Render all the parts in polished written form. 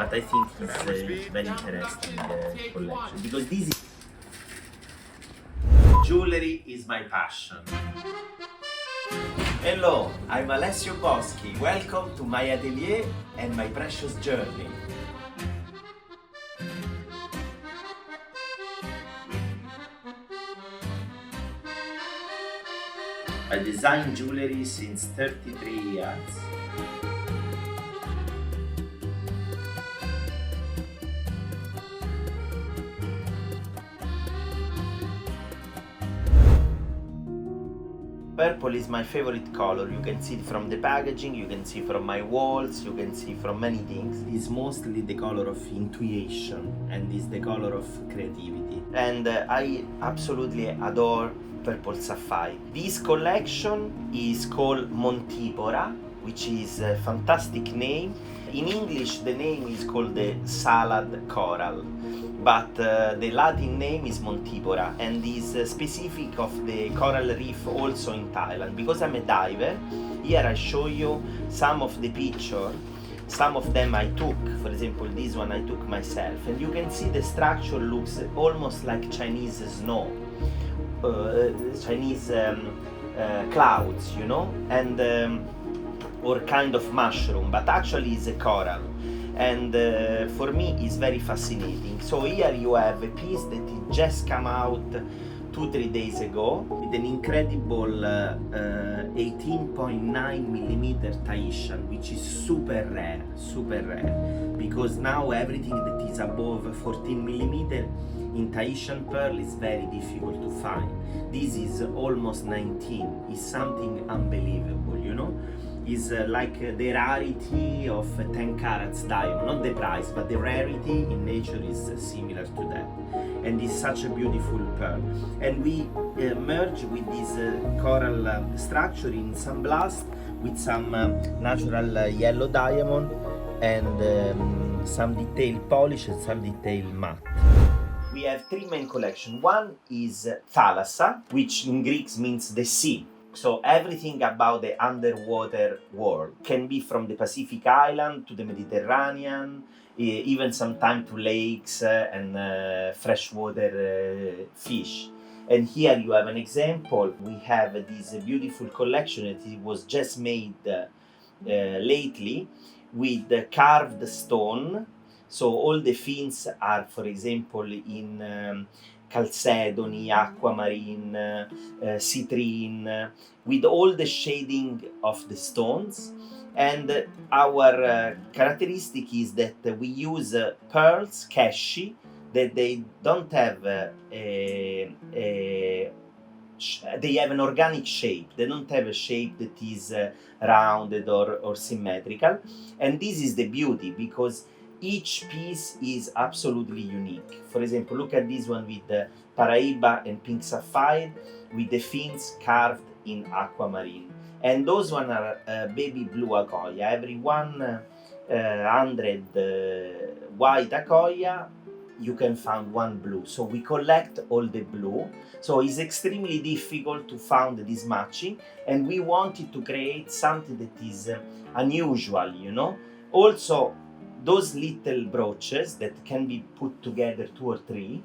but I think it's very interesting collection because this is jewellery is my passion. Hello, I'm Alessio Boschi. Welcome to my atelier and my precious journey. I design jewellery since 33 years. Purple is my favorite color. You can see it from the packaging, you can see from my walls, you can see from many things. It's mostly the color of intuition and is the color of creativity. And I absolutely adore purple sapphire. This collection is called Montipora, which is a fantastic name. In English, the name is called the salad coral, but the Latin name is Montipora and is specific of the coral reef also in Thailand. Because I'm a diver, here I show you some of the pictures. Some of them I took, for example this one I took myself, and you can see the structure looks almost like Chinese snow, Chinese clouds, you know, and or kind of mushroom, but actually it's a coral. And for me it's very fascinating. So here you have a piece that it just come out 2-3 days ago with an incredible 18.9mm Tahitian, which is super rare, because now everything that is above 14mm in Tahitian pearl is very difficult to find. This is almost 19, is something unbelievable, you know. Is like the rarity of 10 carats diamond, not the price, but the rarity in nature is similar to that. And it's such a beautiful pearl. And we merge with this coral structure in some blast with some natural yellow diamond and some detail polish and some detail matte. We have three main collections. One is Thalassa, which in Greek means the sea. So everything about the underwater world can be from the Pacific Island to the Mediterranean, even sometimes to lakes and freshwater fish. And here you have an example. We have this beautiful collection that it was just made lately with carved stone. So all the fins are, for example, in chalcedony, aquamarine, citrine, with all the shading of the stones. And our characteristic is that we use pearls, keshi, that they don't have they have an organic shape. They don't have a shape that is rounded or symmetrical. And this is the beauty, because each piece is absolutely unique. For example, look at this one with the Paraiba and pink sapphire with the fins carved in aquamarine. And those one are baby blue Akoya. Every 100 white Akoya, you can find one blue. So we collect all the blue. So it's extremely difficult to find this matching. And we wanted to create something that is unusual, you know. Also, those little brooches that can be put together 2 or 3,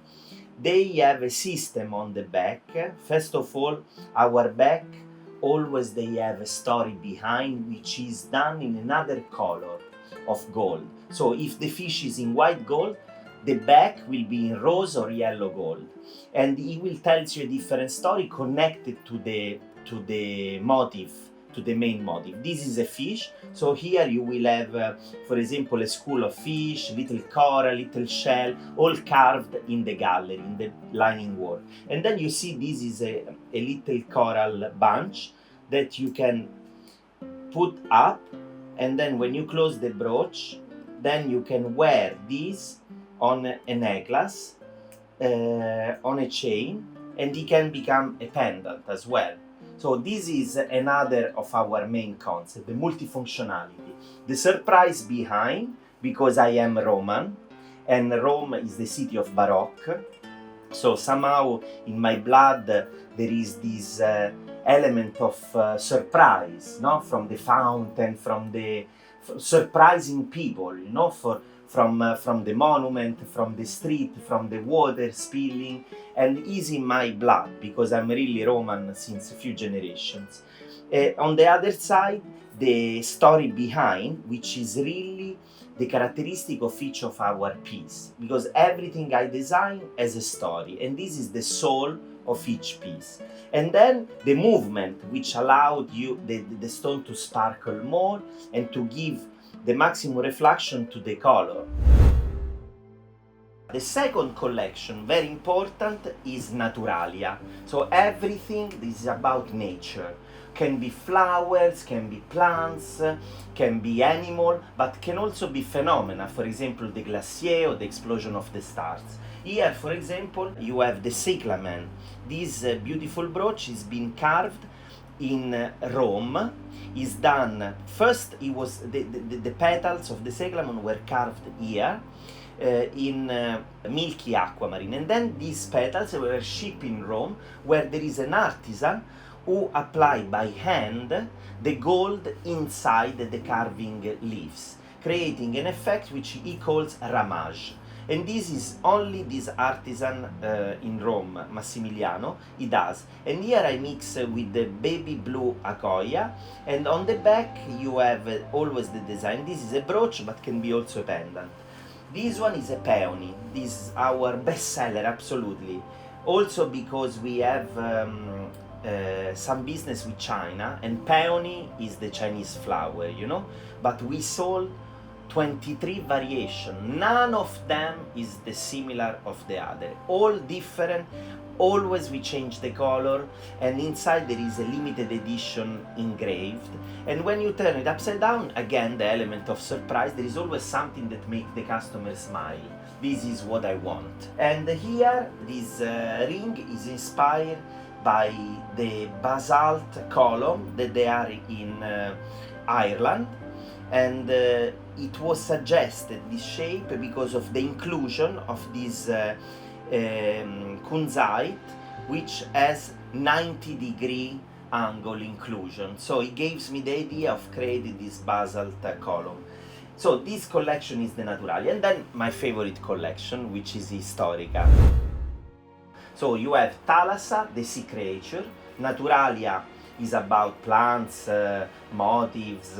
they have a system on the back. First of all, our back, always they have a story behind, which is done in another color of gold. So if the fish is in white gold, the back will be in rose or yellow gold. And it will tell you a different story connected to the motif, to the main motif. This is a fish, so here you will have, for example, a school of fish, little coral, little shell, all carved in the gallery, in the lining work. And then you see this is a little coral bunch that you can put up, and then when you close the brooch, then you can wear this on a necklace, on a chain, and it can become a pendant as well. So this is another of our main concept, the multifunctionality. The surprise behind, because I am Roman, and Rome is the city of Baroque, so somehow in my blood there is this element of surprise, no? From the fountain, from the surprising people, you know, from the monument, from the street, from the water spilling, and is in my blood because I'm really Roman since a few generations. On the other side, the story behind, which is really the characteristic of each of our piece, because everything I design has a story, and this is the soul of each piece. And then the movement, which allowed you the stone to sparkle more and to give the maximum reflection to the color. The second collection, very important, is Naturalia. So everything is about nature. Can be flowers, can be plants, can be animal, but can also be phenomena. For example, the glacier or the explosion of the stars. Here, for example, you have the cyclamen. This beautiful brooch is being carved in Rome. Is done first. It was the petals of the cyclamen were carved here in milky aquamarine, and then these petals were shipped in Rome, where there is an artisan who apply by hand the gold inside the carving leaves, creating an effect which he calls ramage. And this is only this artisan in Rome, Massimiliano, he does. And here I mix with the baby blue Acoya, and on the back you have always the design. This is a brooch, but can be also a pendant. This one is a peony. This is our best seller, absolutely. Also because we have some business with China, and peony is the Chinese flower, you know, but we sold 23 variations. None of them is the similar of the other, all different. Always we change the color, and inside there is a limited edition engraved, and when you turn it upside down, again the element of surprise, there is always something that makes the customer smile. This is what I want. And here this ring is inspired by the basalt column that they are in Ireland, and it was suggested, this shape, because of the inclusion of this kunzite, which has 90-degree angle inclusion. So it gives me the idea of creating this basalt column. So this collection is the Naturalia, and then my favorite collection, which is Historica. So you have Thalassa, the sea creature. Naturalia is about plants, motifs,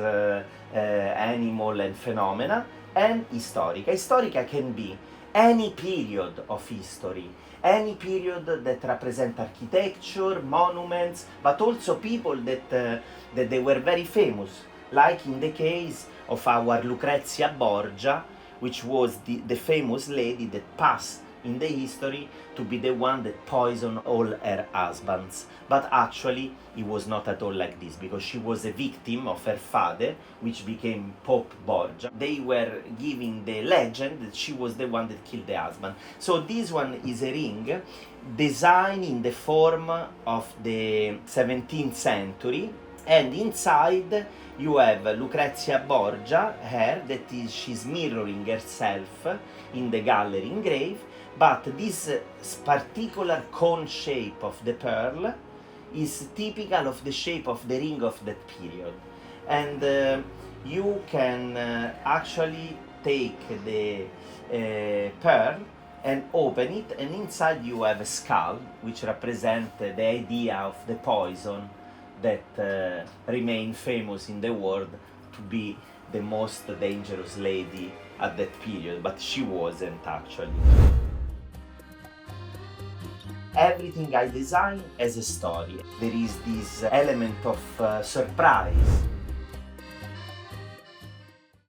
animal and phenomena, and Historica. Historica can be any period of history, any period that represent architecture, monuments, but also people that they were very famous, like in the case of our Lucrezia Borgia, which was the famous lady that passed in the history to be the one that poisoned all her husbands. But actually it was not at all like this, because she was a victim of her father, which became Pope Borgia. They were giving the legend that she was the one that killed the husband. So this one is a ring designed in the form of the 17th century, and inside you have Lucrezia Borgia hair that is, she's mirroring herself in the gallery engraved, but this particular cone shape of the pearl is typical of the shape of the ring of that period. And you can actually take the pearl and open it, and inside you have a skull, which represents the idea of the poison that remained famous in the world to be the most dangerous lady at that period, but she wasn't actually. Everything I design has a story. There is this element of surprise.